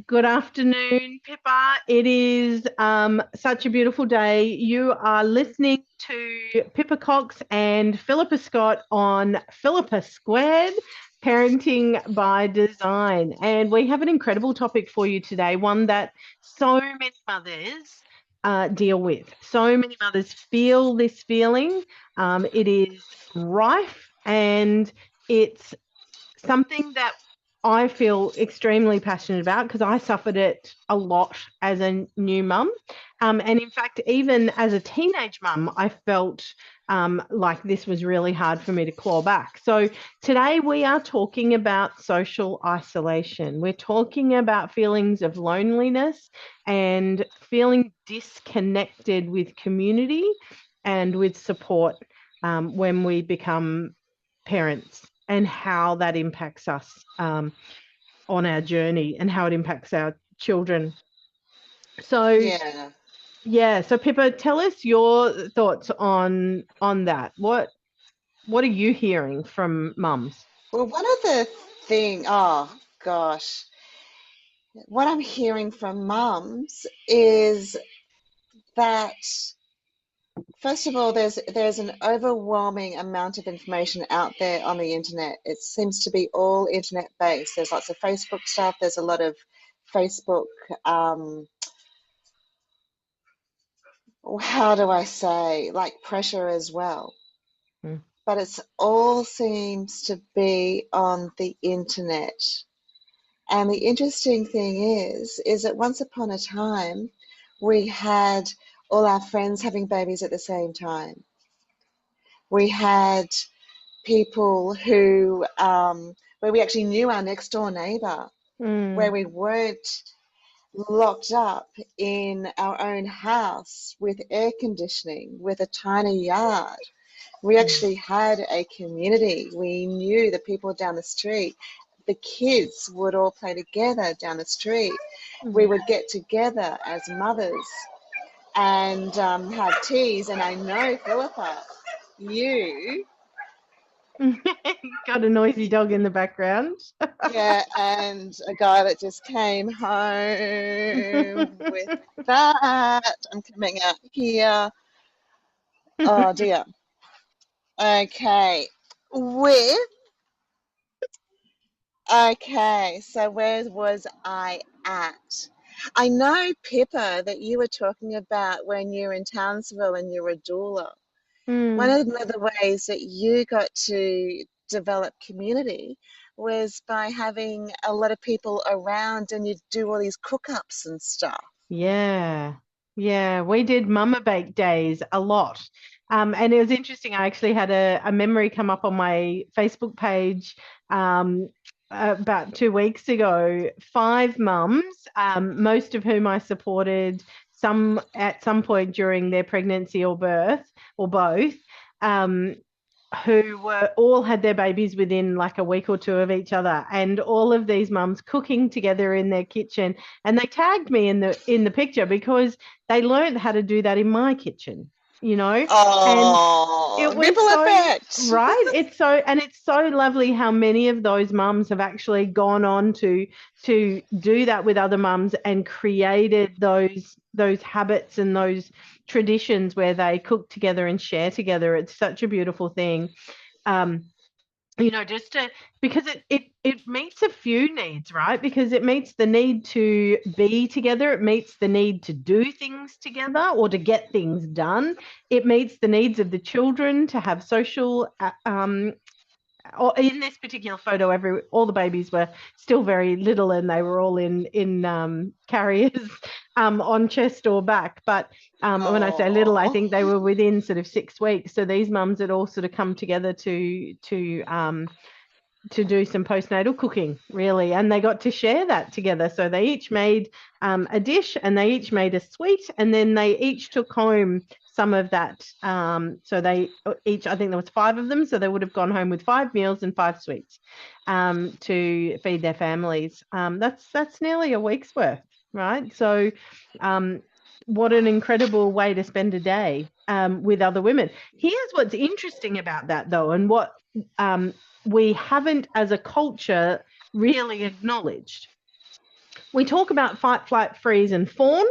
Good afternoon, Pippa. It is such a beautiful day. You are listening to Pippa Cox and Philippa Scott on Philippa Squared, Parenting by Design. And we have an incredible topic for you today, one that so many mothers deal with. So many mothers feel this feeling. It is rife and it's something that I feel extremely passionate about because I suffered it a lot as a new mum. And in fact, even as a teenage mum, I felt like this was really hard for me to claw back. So today we are talking about social isolation. We're talking about feelings of loneliness and feeling disconnected with community and with support when we become parents and how that impacts us on our journey and how it impacts our children. So Yeah. yeah, so Pippa, tell us your thoughts on that. What are you hearing from mums? Well, one of the oh gosh, what I'm hearing from mums is that first of all, there's an overwhelming amount of information out there on the internet. It seems to be all internet based. There's lots of Facebook stuff. There's a lot of Facebook, um, how do I say, like pressure as well. Mm. But it's all seems to be on the internet. And the interesting thing is that once upon a time, we had all our friends having babies at the same time. We had people where we actually knew our next door neighbor, where Mm. we weren't locked up in our own house with air conditioning, with a tiny yard. We Mm. actually had a community. We knew the people down the street. The kids would all play together down the street. We Mm. would get together as mothers and have teas. And I know, Philippa, you, Got a noisy dog in the background. yeah, and a guy that just came home with that. I'm coming out here. Oh dear. Okay. With Okay, so where was I at? I know, Pippa, that you were talking about when you were in Townsville and you were a doula. One Mm. of the ways that you got to develop community was by having a lot of people around and you do all these cook-ups and stuff. Yeah, yeah, we did Mama Bake days a lot. And it was interesting. I actually had a memory come up on my Facebook page about 2 weeks ago. Five mums, most of whom I supported some at some point during their pregnancy or birth or both. Um, who were all had their babies within like a week or two of each other, and all of these mums cooking together in their kitchen, and they tagged me in the picture because they learned how to do that in my kitchen, you know. And Oh, it was ripple so effect. right. It's so lovely how many of those mums have actually gone on to do that with other mums and created those habits and those traditions where they cook together and share together. It's such a beautiful thing. Um, just to because it meets a few needs, right? Because it meets the need to be together, it meets the need to do things together or to get things done. It meets the needs of the children to have social or in this particular photo, all the babies were still very little, and they were all in carriers on chest or back. But when I say little, I Oh, think they were within sort of 6 weeks. So these mums had all sort of come together to do some postnatal cooking, really, and they got to share that together. So they each made a dish, and they each made a sweet, and then they each took home some of that. So they each, I think there was five of them, so they would have gone home with 5 meals and 5 sweets to feed their families. That's nearly a week's worth, right? So, what an incredible way to spend a day with other women. Here's what's interesting about that, though, and what um, we haven't, as a culture, really acknowledged. We talk about fight, flight, freeze, and fawn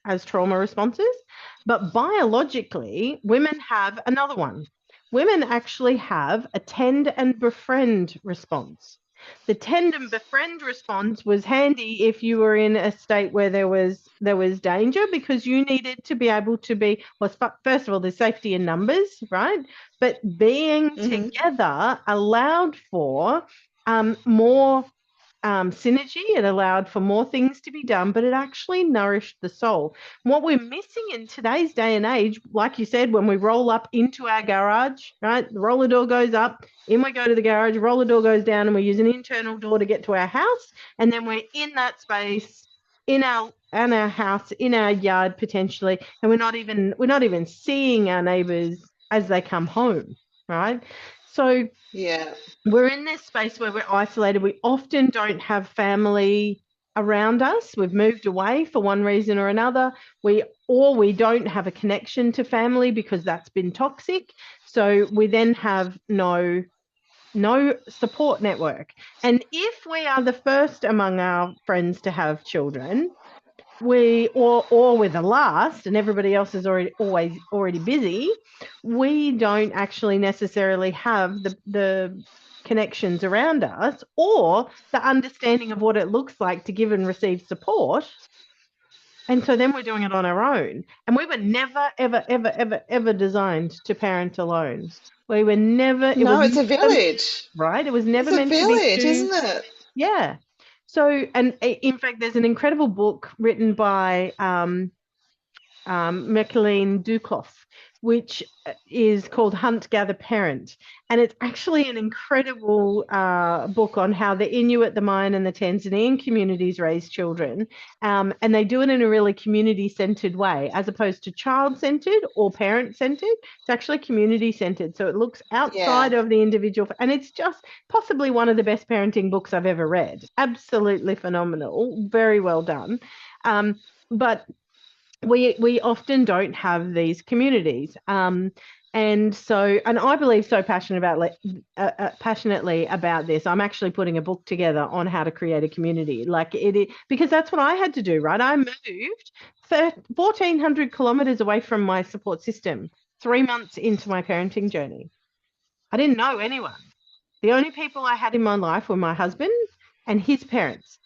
as trauma responses, but biologically, women have another one. Women actually have a tend and befriend response. The tend and befriend response was handy if you were in a state where there was danger, because you needed to be able to be, well, first of all, there's safety in numbers, right? But being together allowed for more synergy. It allowed for more things to be done, but it actually nourished the soul. And what we're missing in today's day and age, like you said, when we roll up into our garage, right? The roller door goes up, in we go to the garage, roller door goes down, and we use an internal door to get to our house. And then we're in that space in our house, in our yard potentially, and we're not even seeing our neighbors as they come home, right? So Yeah. we're in this space where we're isolated. We often don't have family around us. We've moved away for one reason or another. We don't have a connection to family because that's been toxic. So we then have no support network. And if we are the first among our friends to have children, or we're the last and everybody else is already busy, we don't actually necessarily have the connections around us or the understanding of what it looks like to give and receive support. And so then we're doing it on our own. And we were never, ever, ever, ever, ever designed to parent alone. We were never, it was No, it's a never, village. right? It was It's never a meant to be village, two. isn't it? Yeah. So, and in fact, there's an incredible book written by Michelin Dukov, which is called Hunt, Gather, Parent. And it's actually an incredible book on how the Inuit, the Mayan, and the Tanzanian communities raise children. And they do it in a really community-centered way, as opposed to child-centered or parent-centered. It's actually community-centered. So it looks outside Yeah. of the individual. And it's just possibly one of the best parenting books I've ever read. Absolutely phenomenal. Very well done. But we often don't have these communities. And I believe so passionately about this. I'm actually putting a book together on how to create a community, because that's what I had to do, right? I moved 1,400 kilometers away from my support system 3 months into my parenting journey. I didn't know anyone. The only people I had in my life were my husband and his parents.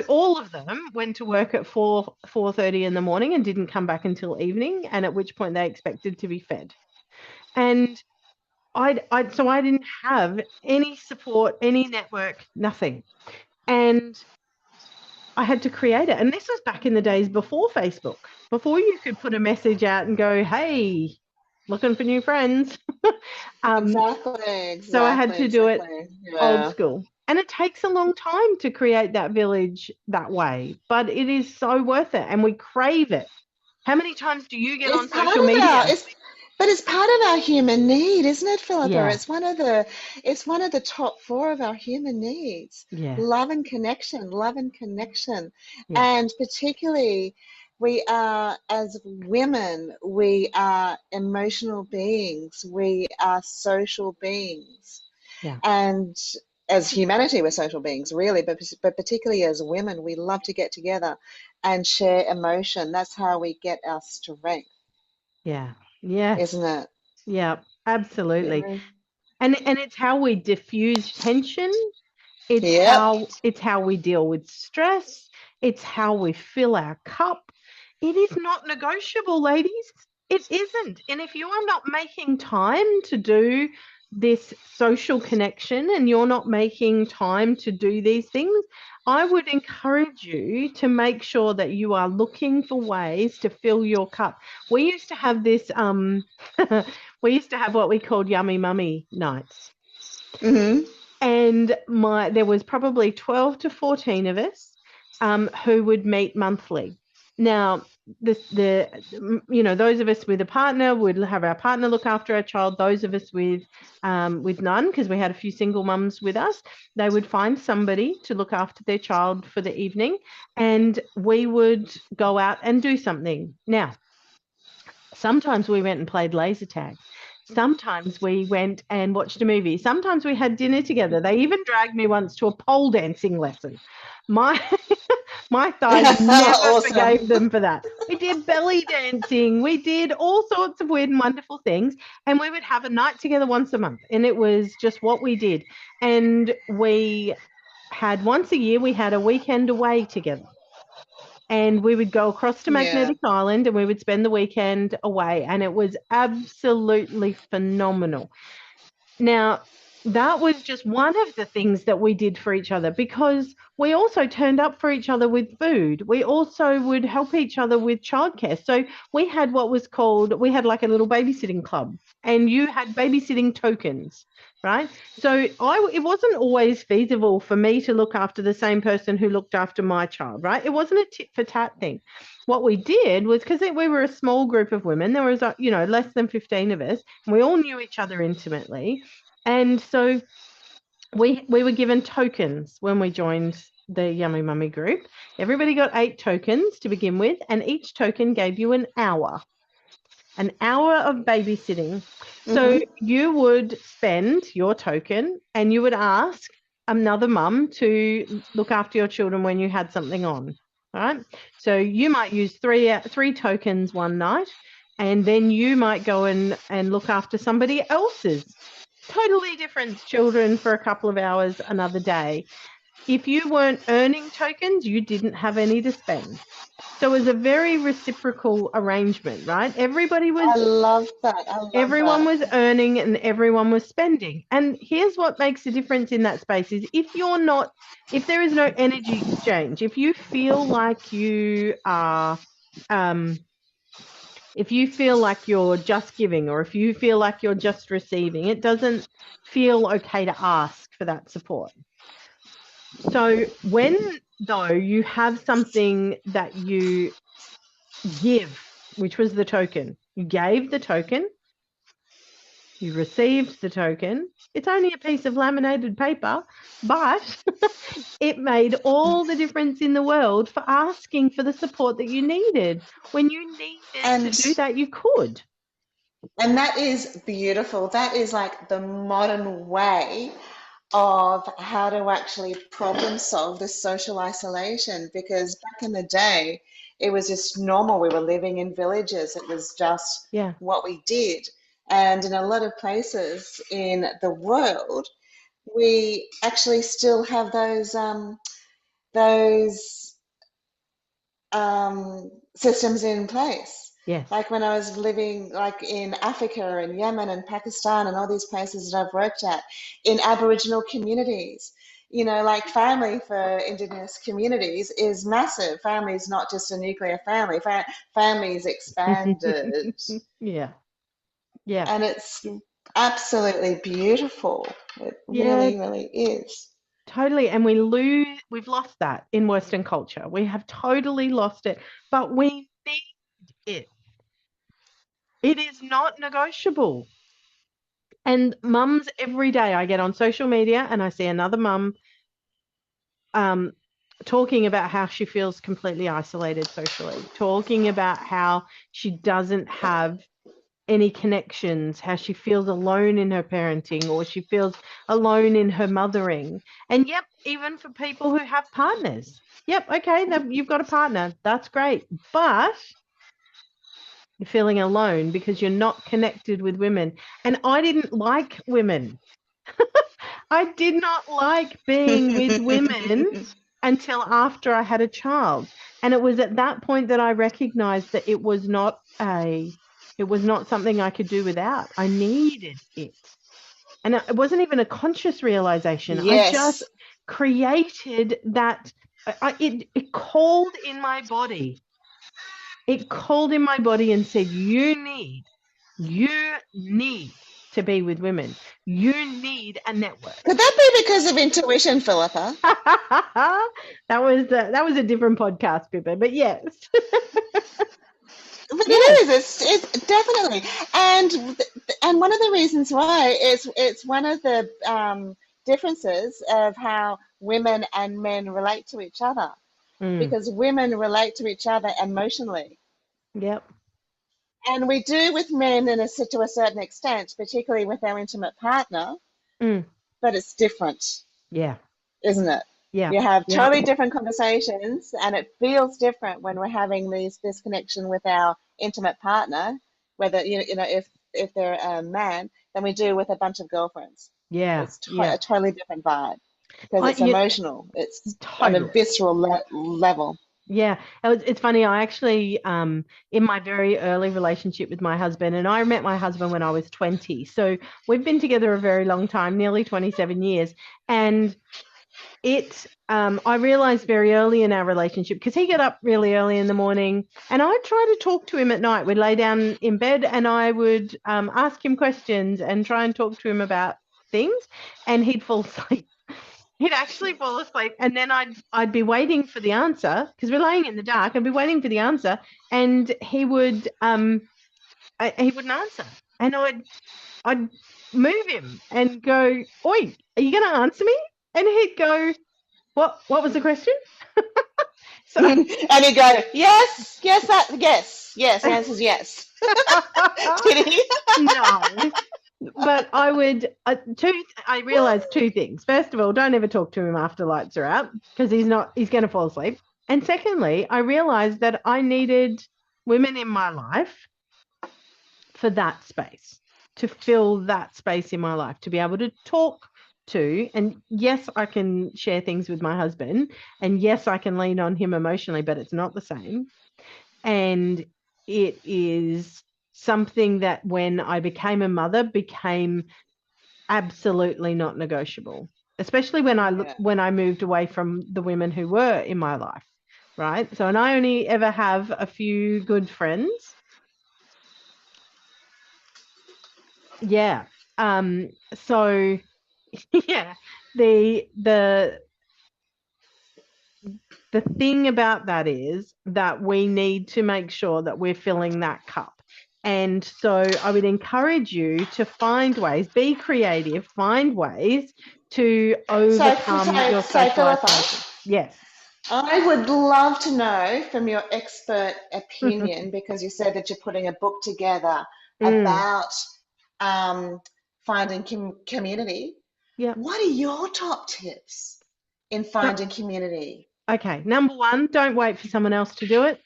All of them went to work at 4:30 in the morning and didn't come back until evening, and at which point they expected to be fed. And so I didn't have any support, any network, nothing. And I had to create it. And this was back in the days before Facebook, before you could put a message out and go, hey, looking for new friends. Exactly, So I had to do it old Yeah. school. And it takes a long time to create that village that way, but it is so worth it and we crave it. How many times do you get It's on part social of media? but it's part of our human need, isn't it, Philippa? Yeah, It's one of the top four of our human needs. yeah, Love and connection, love and connection. yeah, And particularly we are, as women, we are emotional beings. We are social beings. yeah, And as humanity, we're social beings, really, but particularly as women, we love to get together and share emotion. That's how we get our strength, yeah. Yes. isn't it? Yeah, absolutely. Yeah. And it's how we diffuse tension. It's Yep. how we deal with stress. It's how we fill our cup. It is not negotiable, ladies. It isn't. And if you are not making time to do this social connection and you're not making time to do these things, I would encourage you to make sure that you are looking for ways to fill your cup. We used to have this we used to have what we called yummy mummy nights. Hmm. And there was probably 12 to 14 of us who would meet monthly. Now, those of us with a partner would have our partner look after our child. Those of us with none, because we had a few single mums with us, they would find somebody to look after their child for the evening, and we would go out and do something. Now, sometimes we went and played laser tag. Sometimes we went and watched a movie. Sometimes we had dinner together. They even dragged me once to a pole dancing lesson. My my thighs never Awesome. forgave them for that. We did belly dancing. We did all sorts of weird and wonderful things. And we would have a night together once a month. And it was just what we did. And we had once a year, we had a weekend away together. And we would go across to Yeah. Magnetic Island and we would spend the weekend away. And it was absolutely phenomenal. Now, that was just one of the things that we did for each other because we also turned up for each other with food. We also would help each other with childcare. So we had what was called, we had like a little babysitting club, and you had babysitting tokens, right? So it wasn't always feasible for me to look after the same person who looked after my child, right? It wasn't a tit for tat thing. What we did was because we were a small group of women, there was, less than 15 of us, and we all knew each other intimately. And so we were given tokens when we joined the Yummy Mummy group. Everybody got 8 tokens to begin with, and each token gave you an hour of babysitting. So Hmm. you would spend your token and you would ask another mum to look after your children when you had something on. All right. So you might use three tokens one night, and then you might go and look after somebody else's totally different children for a couple of hours another day. If you weren't earning tokens, you didn't have any to spend. So it was a very reciprocal arrangement, right? I love that. I love Everyone that. was earning and everyone was spending. And here's what makes a difference in that space is if there is no energy exchange, if you feel like you are if you feel like you're just giving or if you feel like you're just receiving, it doesn't feel okay to ask for that support. So when though you have something that you give, which was the token, you gave the token, you received the token. It's only a piece of laminated paper, but it made all the difference in the world for asking for the support that you needed. When you needed to And do that, you could. and that is beautiful. That is like the modern way of how to actually problem solve this social isolation, because back in the day it was just normal. We were living in villages. It was just Yeah. what we did. And in a lot of places in the world, we actually still have those systems in place. Yes. Like when I was living like in Africa and Yemen and Pakistan and all these places that I've worked at, in Aboriginal communities, like family for Indigenous communities is massive. Family is not just a nuclear family. Family is expanded, Yeah. Yeah. and it's absolutely beautiful. It Yeah, really, really is. totally. And we've lost that in Western culture. We have totally lost it, but we need it. It is not negotiable. And mums, every day I get on social media and I see another mum um, talking about how she feels completely isolated socially, talking about how she doesn't have any connections, how she feels alone in her parenting or she feels alone in her mothering. And yep, even for people who have partners. Yep, okay, you've got a partner. That's great. But you're feeling alone because you're not connected with women. And I didn't like women. I did not like being with women until after I had a child. And it was at that point that I recognized that it was not something I could do without. I needed it. And it wasn't even a conscious realization. I Yes. just created that it called in my body. It called in my body and said, you need to be with women. You need a network. Could that be because of intuition, Philippa? that was a different podcast, Pippa, but yes. But Yes. it is. It's definitely, and one of the reasons why is it's one of the differences of how women and men relate to each other, Mm, because women relate to each other emotionally, yep. And we do with men to a certain extent, particularly with our intimate partner, Mm. but it's different, Yeah. isn't it? Yeah. You have Yeah. totally different conversations, and it feels different when we're having this connection with our intimate partner, whether if they're a man, than we do with a bunch of girlfriends. Yeah. It's Yeah. a totally different vibe because I it's you emotional. It's on a totally. visceral level. Yeah, it's funny. I actually, in my very early relationship with my husband, and I met my husband when I was 20. So we've been together a very long time, nearly 27 years. And I realized very early in our relationship, because he got up really early in the morning and I'd try to talk to him at night. We'd lay down in bed and I would ask him questions and try and talk to him about things, and he'd fall asleep. He'd actually fall asleep, and then I'd be waiting for the answer because we're laying in the dark. I'd be waiting for the answer, and he wouldn't answer, and I'd move him and go, "Oi, are you going to answer me?" And he'd go, "What was the question?" So, And you go, yes, yes, yes. The answer is yes. Did he? no. But I realized two things. First of all, don't ever talk to him after lights are out because he's going to fall asleep. And secondly, I realized that I needed women in my life for that space, to fill that space in my life, to be able to talk to. And yes, I can share things with my husband. And yes, I can lean on him emotionally, but it's not the same. And it is something that when I became a mother became absolutely not negotiable, especially Yeah. when I moved away from the women who were in my life, right? So, and I only ever have a few good friends. Yeah. So yeah, the the thing about that is that we need to make sure that we're filling that cup. And so I would encourage you to find ways, be creative, find ways to overcome your So social Philippa, isolation. Yes. I would love to know from your expert opinion, because you said that you're putting a book together Mm, about um, finding community. yeah. What are your top tips in So, finding community? okay. Number one, don't wait for someone else to do it.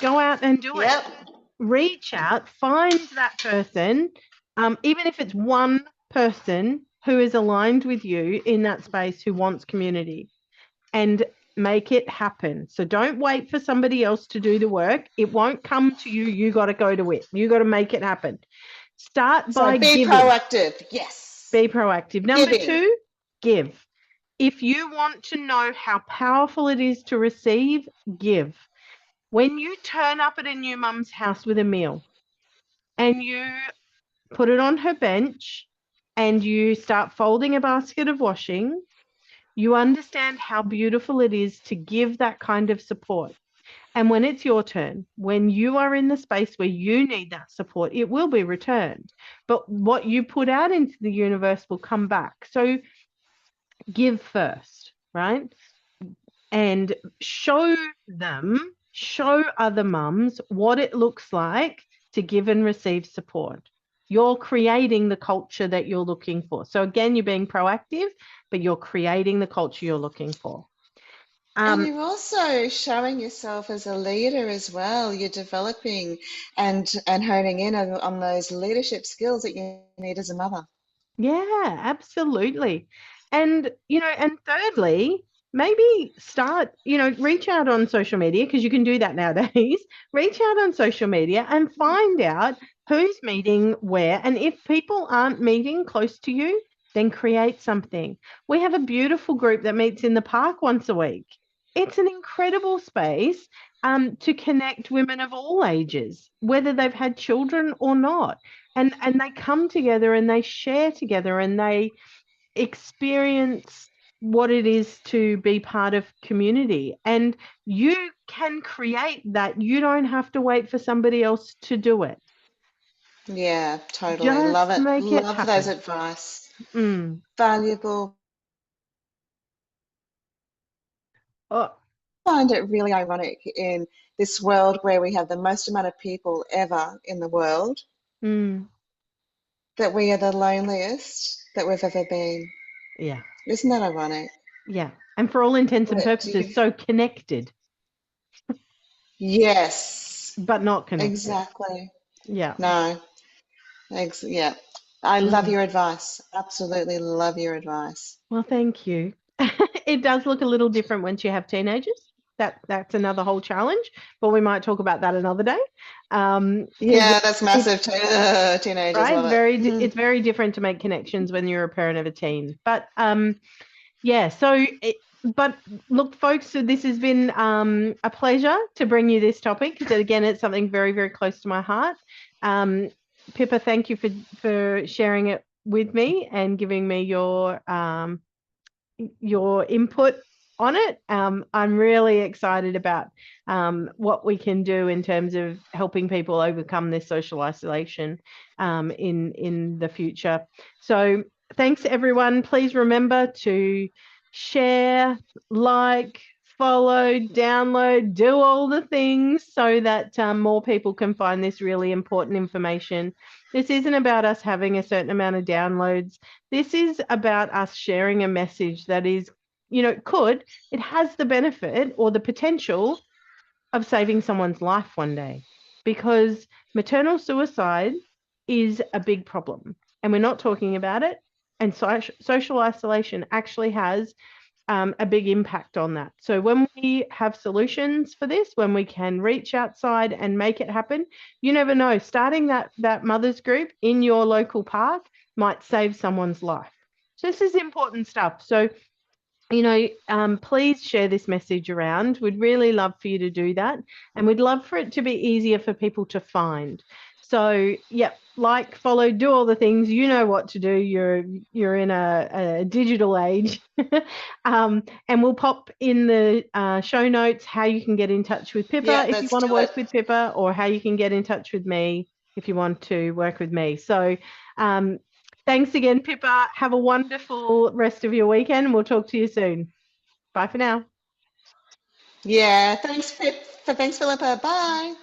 Go out and do it. Yep. Reach out, find that person, even if it's one person who is aligned with you in that space who wants community, and make it happen. So don't wait for somebody else to do the work. It won't come to you. You got to go to it. You got to make it happen. Start So by be giving. proactive. Yes. Be proactive. Number Giving. two, give. If you want to know how powerful it is to receive, give. When you turn up at a new mum's house with a meal and you put it on her bench and you start folding a basket of washing, you understand how beautiful it is to give that kind of support. And when it's your turn, when you are in the space where you need that support, it will be returned. But what you put out into the universe will come back. So give first, right? And show other mums what it looks like to give and receive support. You're creating the culture that you're looking for. So again, you're being proactive, but you're creating the culture you're looking for. And you're also showing yourself as a leader as well. You're developing and honing in on those leadership skills that you need as a mother. Yeah, absolutely. And thirdly, maybe reach out on social media because you can do that nowadays. Reach out on social media and find out who's meeting where. And if people aren't meeting close to you, then create something. We have a beautiful group that meets in the park once a week. It's an incredible space to connect women of all ages, whether they've had children or not, and they come together and they share together and they experience what it is to be part of community, and you can create that. You don't have to wait for somebody else to do it. Yeah, totally. Love Just it. make it Love those happen. advice. Mm. Valuable. Oh, find it really ironic in this world where we have the most amount of people ever in the world that we are the loneliest that we've ever been. Yeah. Isn't that ironic? Yeah. And for all intents and But purposes, so connected, yes, but not connected. exactly. Yeah. No, yeah. I love your advice. Absolutely love your advice. Well, thank you. It does look a little different once you have teenagers. That's another whole challenge, but we might talk about that another day. Yeah, that's massive. Teenagers Right, love it. it's very different to make connections when you're a parent of a teen. But yeah, but look, folks, so this has been a pleasure to bring you this topic because again, it's something very, very close to my heart. Pippa, thank you for sharing it with me and giving me your input on it. I'm really excited about what we can do in terms of helping people overcome this social isolation in the future. So thanks, everyone. Please remember to share, like, follow, download, do all the things so that more people can find this really important information. This isn't about us having a certain amount of downloads. This is about us sharing a message that is, it has the benefit or the potential of saving someone's life one day, because maternal suicide is a big problem and we're not talking about it. And social isolation actually has a big impact on that. So when we have solutions for this, when we can reach outside and make it happen, you never know, starting that mothers group in your local park might save someone's life. So this is important stuff. So please share this message around. We'd really love for you to do that. And we'd love for it to be easier for people to find. So, like, follow, do all the things. You know what to do. You're in a digital age. And we'll pop in the show notes how you can get in touch with Pippa Yeah, if you want to work with Pippa, or how you can get in touch with me if you want to work with me. So, thanks again, Pippa. Have a wonderful rest of your weekend. We'll talk to you soon. Bye for now. Yeah, thanks, Philippa. Bye.